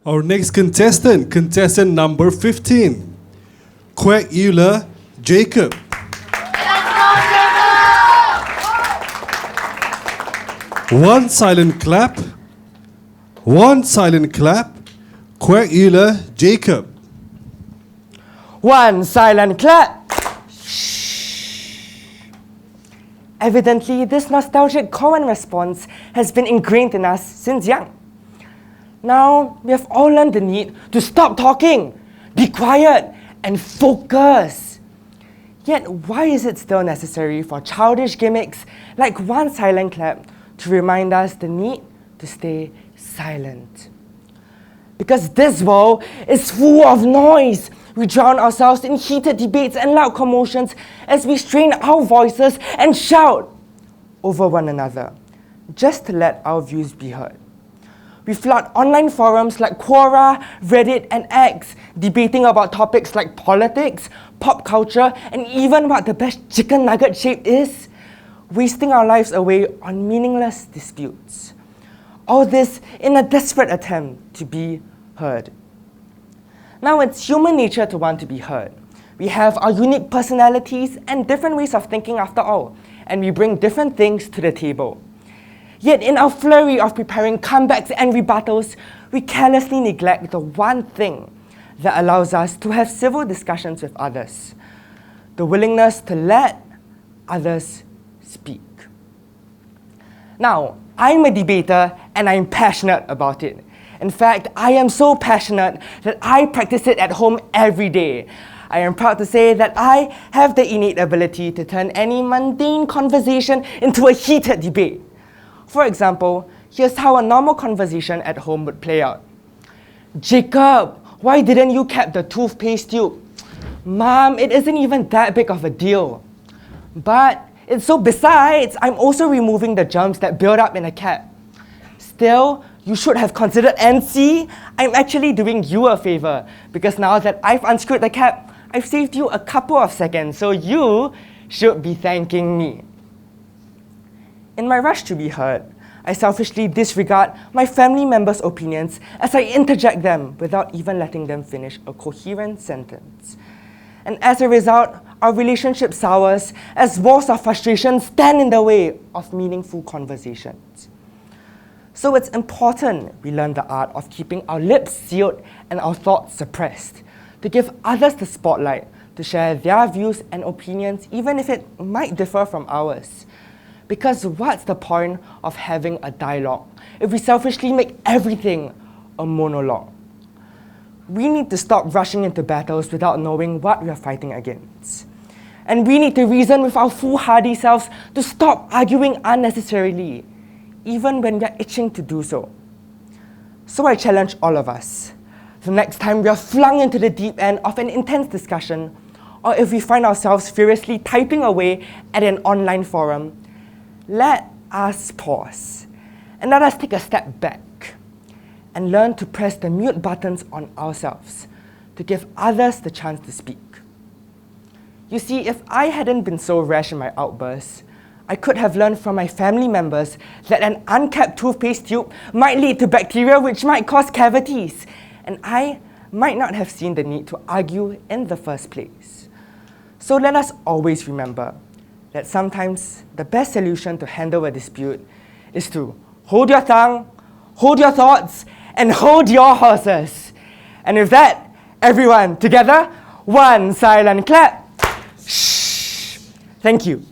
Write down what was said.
Our next contestant number 15, Kwek Jacob. One silent clap. Kwek Jacob. One silent clap. Evidently, this nostalgic koan response has been ingrained in us since young. Now, we have all learned the need to stop talking, be quiet, and focus. Yet, why is it still necessary for childish gimmicks like one silent clap to remind us the need to stay silent? Because this world is full of noise. We drown ourselves in heated debates and loud commotions as we strain our voices and shout over one another, just to let our views be heard. We flood online forums like Quora, Reddit, and X, debating about topics like politics, pop culture, and even what the best chicken nugget shape is, wasting our lives away on meaningless disputes. All this in a desperate attempt to be heard. Now, it's human nature to want to be heard. We have our unique personalities and different ways of thinking after all, and we bring different things to the table. Yet in our flurry of preparing comebacks and rebuttals, we carelessly neglect the one thing that allows us to have civil discussions with others: the willingness to let others speak. Now, I'm a debater and I'm passionate about it. In fact, I am so passionate that I practice it at home every day. I am proud to say that I have the innate ability to turn any mundane conversation into a heated debate. For example, here's how a normal conversation at home would play out. Jacob, why didn't you cap the toothpaste tube? Mom, it isn't even that big of a deal. But it's so besides, I'm also removing the germs that build up in a cap. Still, you should have considered NC. I'm actually doing you a favor because now that I've unscrewed the cap, I've saved you a couple of seconds, so you should be thanking me. In my rush to be heard, I selfishly disregard my family members' opinions as I interject them without even letting them finish a coherent sentence. And as a result, our relationship sours as walls of frustration stand in the way of meaningful conversations. So it's important we learn the art of keeping our lips sealed and our thoughts suppressed, to give others the spotlight, to share their views and opinions even if it might differ from ours. Because what's the point of having a dialogue if we selfishly make everything a monologue? We need to stop rushing into battles without knowing what we are fighting against. And we need to reason with our foolhardy selves to stop arguing unnecessarily, even when we are itching to do so. So I challenge all of us. The next time we are flung into the deep end of an intense discussion, or if we find ourselves furiously typing away at an online forum, let us pause and let us take a step back and learn to press the mute buttons on ourselves to give others the chance to speak. You see, if I hadn't been so rash in my outbursts, I could have learned from my family members that an uncapped toothpaste tube might lead to bacteria which might cause cavities, and I might not have seen the need to argue in the first place. So let us always remember that sometimes the best solution to handle a dispute is to hold your tongue, hold your thoughts, and hold your horses. And with that, everyone together, one silent clap. Shh. Thank you.